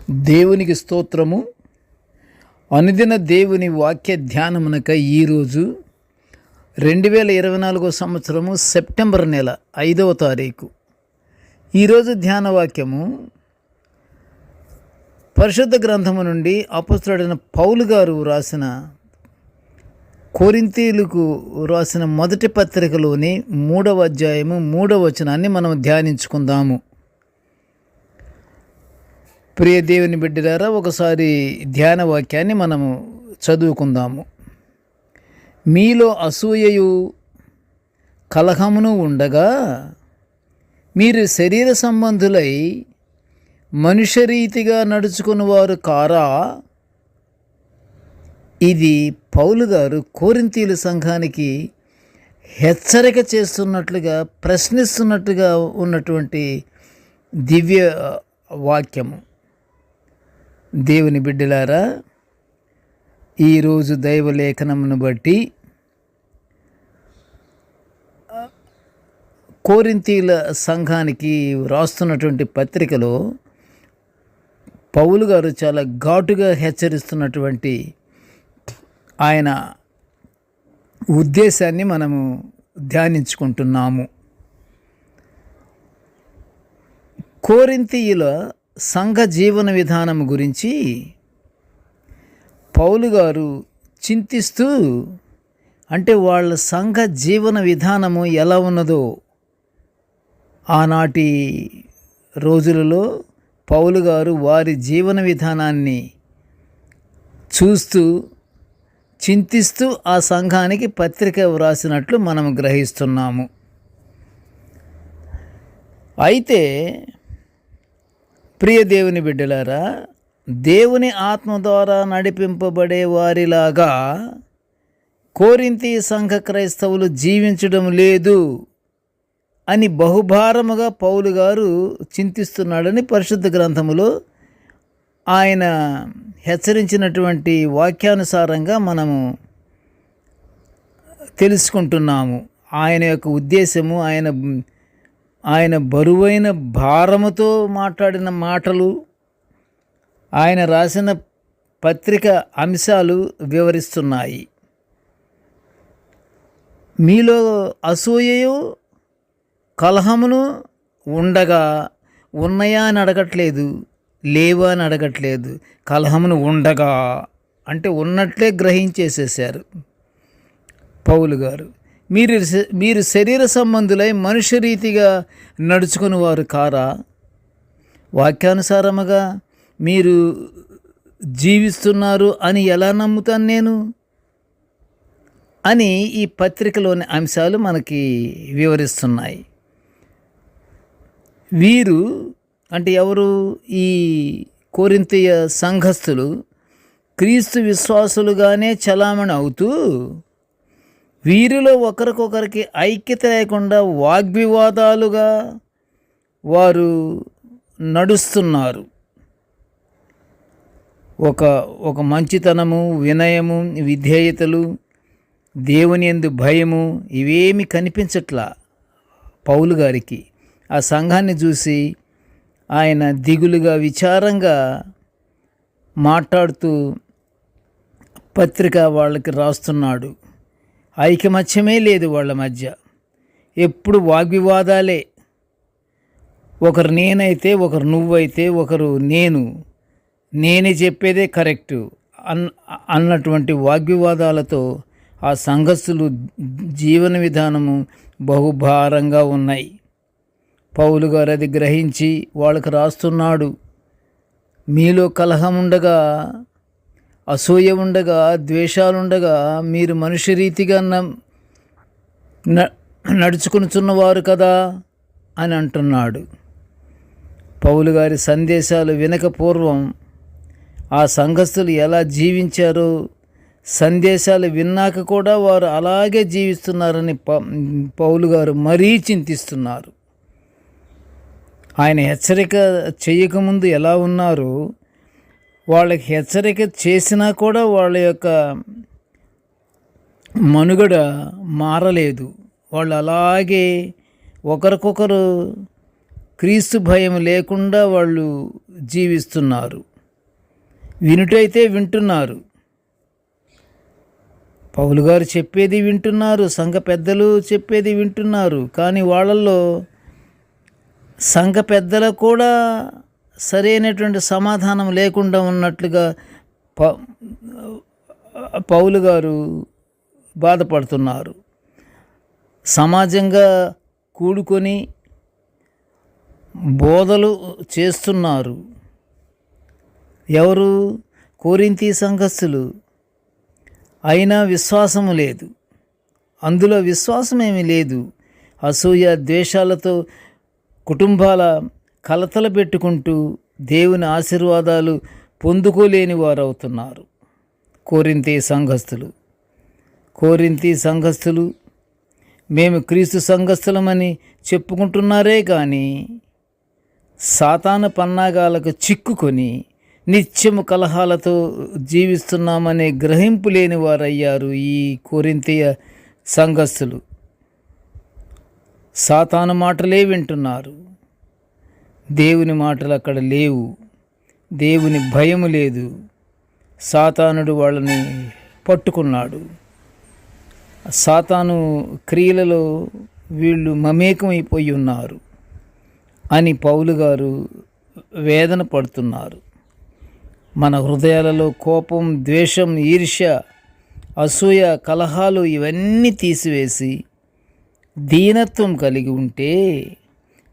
దేవునికి స్తోత్రము. అనుదిన దేవుని వాక్య ధ్యానమునక ఈరోజు 2024 సంవత్సరము సెప్టెంబర్ నెల 5వ తారీఖు. ఈరోజు ధ్యాన వాక్యము పరిశుద్ధ గ్రంథము నుండి అపొస్తలుడైన పౌలు గారు రాసిన కొరింథీయులకు రాసిన మొదటి పత్రికలోని 3వ అధ్యాయము 3వ వచనాన్ని మనం ధ్యానించుకుందాము. ప్రియ దేవుని బిడ్డలారా, ఒకసారి ధ్యాన వాక్యాన్ని మనము చదువుకుందాము. మీలో అసూయయు కలహమును ఉండగా మీరు శరీర సంబంధులై మనుష్యరీతిగా నడుచుకునేవారు కారా? ఇది పౌలు గారు కొరింథీయుల సంఘానికి హెచ్చరిక చేస్తున్నట్లుగా, ప్రశ్నిస్తున్నట్టుగా ఉన్నటువంటి దివ్య వాక్యము. దేవుని బిడ్డలారా, ఈరోజు దైవలేఖనమును బట్టి కొరింథీయుల సంఘానికి రాస్తున్నటువంటి పత్రికలో పౌలు గారు చాలా ఘాటుగా హెచ్చరిస్తున్నటువంటి ఆయన ఉద్దేశాన్ని మనము ధ్యానించుకుంటున్నాము. కొరింథీయుల సంఘ జీవన విధానం గురించి పౌలు గారు చింతిస్తూ, అంటే వాళ్ళ సంఘ జీవన విధానము ఎలా ఉన్నదో ఆనాటి రోజులలో పౌలు గారు వారి జీవన విధానాన్ని చూస్తూ చింతిస్తూ ఆ సంఘానికి పత్రిక వ్రాసినట్లు మనం గ్రహిస్తున్నాము. అయితే ప్రియ దేవుని బిడ్డలారా, దేవుని ఆత్మ ద్వారా నడిపింపబడే వారిలాగా కొరింథీ సంఘ క్రైస్తవులు జీవించడం లేదు అని బహుభారముగా పౌలు గారు చింతిస్తున్నాడని పరిశుద్ధ గ్రంథములో ఆయన హెచ్చరించినటువంటి వాక్యానుసారంగా మనము తెలుసుకుంటున్నాము. ఆయన యొక్క ఉద్దేశము, ఆయన బరువైన భారముతో మాట్లాడిన మాటలు, ఆయన రాసిన పత్రిక అంశాలు వివరిస్తున్నాయి. మీలో అసూయయు కలహమును ఉండగా, ఉన్నాయా అని అడగట్లేదు, లేవా అని అడగట్లేదు. కలహమును ఉండగా అంటే ఉన్నట్లే గ్రహించేసేసారు పౌలు గారు. మీరు శరీర సంబంధులై మనుష్య రీతిగా నడుచుకుని వారు కారా? వాక్యానుసారముగా మీరు జీవిస్తున్నారు అని ఎలా నమ్ముతాను నేను అని ఈ పత్రికలోని అంశాలు మనకి వివరిస్తున్నాయి. వీరు అంటే ఎవరు? ఈ కొరింథీయ సంఘస్థులు క్రీస్తు విశ్వాసులుగానే చలామణి అవుతూ వీరిలో ఒకరికొకరికి ఐక్యత లేకుండా వాగ్వివాదాలుగా వారు నడుస్తున్నారు. ఒక మంచితనము, వినయము, విధేయతలు, దేవుని యందు భయము ఇవేమి కనిపించట్లా పౌలు గారికి. ఆ సంఘాన్ని చూసి ఆయన దిగులుగా, విచారంగా మాట్లాడుతూ పత్రిక వాళ్ళకి రాస్తున్నాడు. ఐకమత్యమే లేదు వాళ్ళ మధ్య, ఎప్పుడు వాగ్వివాదాలే. ఒకరు నేనైతే, ఒకరు నువ్వైతే, ఒకరు నేనే చెప్పేదే కరెక్టు అన్నటువంటి వాగ్వివాదాలతో ఆ సంఘస్థులు జీవన విధానము బహుభారంగా ఉన్నాయి. పౌలు గారు అది గ్రహించి వాళ్ళకు రాస్తున్నాడు. మీలో కలహం ఉండగా, అసూయ ఉండగా, ద్వేషాలుండగా మీరు మనుష్య రీతిగా నడుచుకునిచున్నవారు కదా అని అంటున్నాడు. పౌలు గారి సందేశాలు వినక పూర్వం ఆ సంఘస్థులు ఎలా జీవించారో, సందేశాలు విన్నాక కూడా వారు అలాగే జీవిస్తున్నారని పౌలు గారు మరీ చింతిస్తున్నారు. ఆయన హెచ్చరిక చేయకముందు ఎలా ఉన్నారో, వాళ్ళకి హెచ్చరిక చేసినా కూడా వాళ్ళ యొక్క మనుగడ మారలేదు. వాళ్ళు అలాగే ఒకరికొకరు క్రీస్తు భయం లేకుండా వాళ్ళు జీవిస్తున్నారు. వినుటైతే వింటున్నారు, పౌలు గారు చెప్పేది వింటున్నారు, సంఘ పెద్దలు చెప్పేది వింటున్నారు. కానీ వాళ్ళల్లో సంఘ పెద్దలకు కూడా సరైనటువంటి సమాధానం లేకుండా ఉన్నట్లుగా పౌలు గారు బాధపడుతున్నారు. సమాజంగా కూడుకొని బోధలు చేస్తున్నారు. ఎవరు? కొరింథీ సంఘస్థులు. అయినా విశ్వాసము లేదు, అందులో విశ్వాసమేమీ లేదు. అసూయ ద్వేషాలతో కుటుంబాల కలతలు పెట్టుకుంటూ దేవుని ఆశీర్వాదాలు పొందుకోలేని వారు అవుతున్నారు కొరింథీ సంఘస్థులు మేము క్రీస్తు సంఘస్థులమని చెప్పుకుంటున్నారే కానీ సాతాను పన్నాగాలకు చిక్కుకొని నిత్యము కలహాలతో జీవిస్తున్నామనే గ్రహింపు లేని వారయ్యారు ఈ కొరింథీ సంఘస్థులు. సాతాను మాటలే వింటున్నారు, దేవుని మాటలు అక్కడ లేవు. దేవుని భయము లేదు. సాతానుడు వాళ్ళని పట్టుకున్నాడు. సాతాను క్రియలలో వీళ్ళు మమేకమైపోయి ఉన్నారు అని పౌలు గారు వేదన పడుతున్నారు. మన హృదయాలలో కోపం, ద్వేషం, ఈర్ష్య, అసూయ, కలహాలు ఇవన్నీ తీసివేసి దీనత్వం కలిగి ఉంటే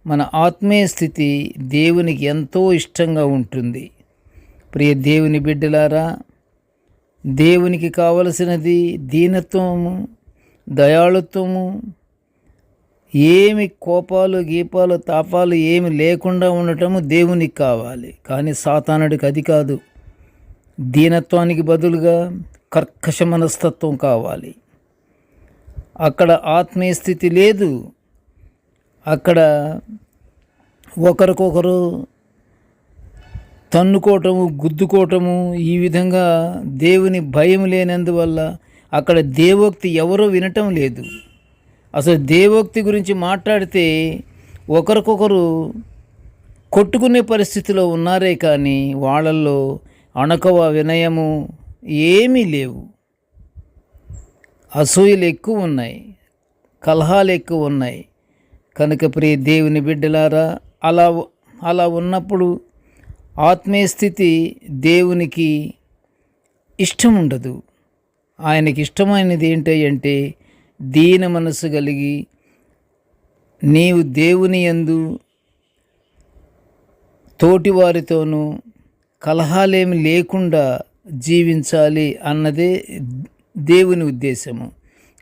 మన ఆత్మీయ స్థితి దేవునికి ఎంతో ఇష్టంగా ఉంటుంది. ప్రియ దేవుని బిడ్డలారా, దేవునికి కావలసినది దీనత్వము, దయాళుత్వము, ఏమి కోపాలు, గీపాలు, తాపాలు ఏమి లేకుండా ఉండటము దేవునికి కావాలి. కానీ సాతానుడికి అది కాదు. దీనత్వానికి బదులుగా కర్కశ మనస్తత్వం కావాలి. అక్కడ ఆత్మీయ స్థితి లేదు. అక్కడ ఒకరికొకరు తన్నుకోవటము, గుద్దుకోవటము, ఈ విధంగా దేవుని భయం లేనందువల్ల అక్కడ దేవోక్తి ఎవరో వినటం లేదు. అసలు దేవోక్తి గురించి మాట్లాడితే ఒకరికొకరు కొట్టుకునే పరిస్థితిలో ఉన్నారే కానీ వాళ్ళల్లో అణకువ, వినయము ఏమీ లేవు. అసూయలు ఎక్కువ ఉన్నాయి, కలహాలు ఎక్కువ ఉన్నాయి. కనుక ప్రియ దేవుని బిడ్డలారా, అలా ఉన్నప్పుడు ఆత్మీయ స్థితి దేవునికి ఇష్టం ఉండదు. ఆయనకి ఇష్టమైనది ఏంటంటే దీన మనసు కలిగి నీవు దేవుని యందు తోటివారితోనూ కలహాలేమి లేకుండా జీవించాలి అన్నదే దేవుని ఉద్దేశము.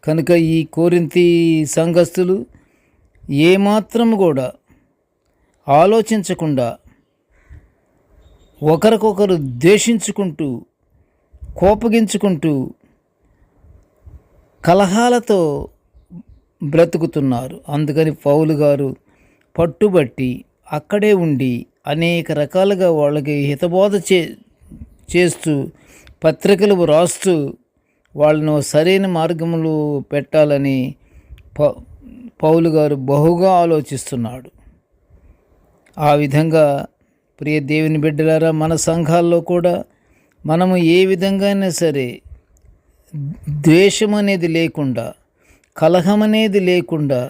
కనుక ఈ కొరింథీ సంఘస్థులు ఏమాత్రం కూడా ఆలోచించకుండా ఒకరికొకరు ద్వేషించుకుంటూ, కోపగించుకుంటూ, కలహాలతో బ్రతుకుతున్నారు. అందుకని పౌలు గారు పట్టుబట్టి అక్కడే ఉండి అనేక రకాలుగా వాళ్ళకి హితబోధ చేస్తూ, పత్రికలు రాస్తూ వాళ్ళను సరైన మార్గంలో పెట్టాలని పౌలు గారు బహుగా ఆలోచిస్తున్నాడు. ఆ విధంగా ప్రియ దేవుని బిడ్డలారా, మన సంఘాల్లో కూడా మనము ఏ విధంగానే సరే ద్వేషం అనేది లేకుండా, కలహం అనేది లేకుండా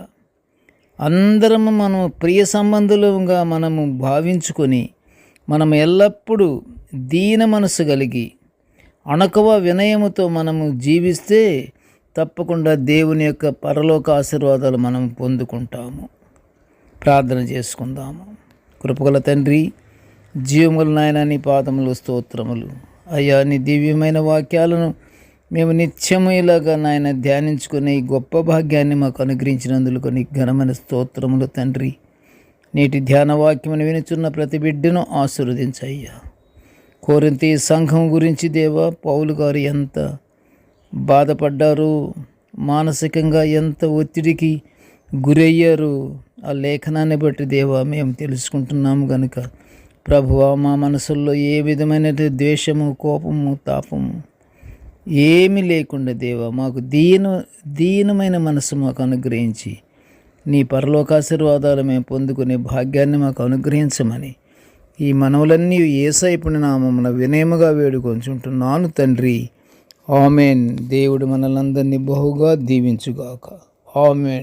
అందరము మనము ప్రియ సంబంధులుగా మనము భావించుకొని మనము ఎల్లప్పుడూ దీన మనసు కలిగి అణకువ, వినయముతో మనము జీవిస్తే తప్పకుండా దేవుని యొక్క పరలోక ఆశీర్వాదాలు మనం పొందుకుంటాము. ప్రార్థన చేసుకుందాము. కృపగల తండ్రి, జీవముల నాయన, నీ పాదములు స్తోత్రములు అయ్యా. నీ దివ్యమైన వాక్యాలను మేము నిత్యము ఇలాగా నాయన ధ్యానించుకునే ఈ గొప్ప భాగ్యాన్ని మాకు అనుగ్రహించినందుకు నీకు ఘనమైన స్తోత్రములు తండ్రి. నేటి ధ్యాన వాక్యమును వినుచున్న ప్రతి బిడ్డను ఆశీర్వదించయ్యా. కొరింథీ సంఘం గురించి దేవా, పౌలు గారు ఎంత బాధపడ్డారు, మానసికంగా ఎంత ఒత్తిడికి గురయ్యారు, ఆ లేఖనాన్ని బట్టి దేవా మేము తెలుసుకుంటున్నాము. కనుక ప్రభువా, మా మనసుల్లో ఏ విధమైన ద్వేషము, కోపము, తాపము ఏమీ లేకుండా దేవా మాకు దీనమైన మనసు మాకు అనుగ్రహించి నీ పరలోకాశీర్వాదాలు మేము పొందుకునే భాగ్యాన్ని మాకు అనుగ్రహించమని ఈ మనవులన్నీ యేసయ్య నామమున వినయముగా వేడుకొంచుంటున్నాను తండ్రి. ఆమెన్. దేవుడు మనలందరినీ బహుగా దీవించుగాక. ఆమెన్.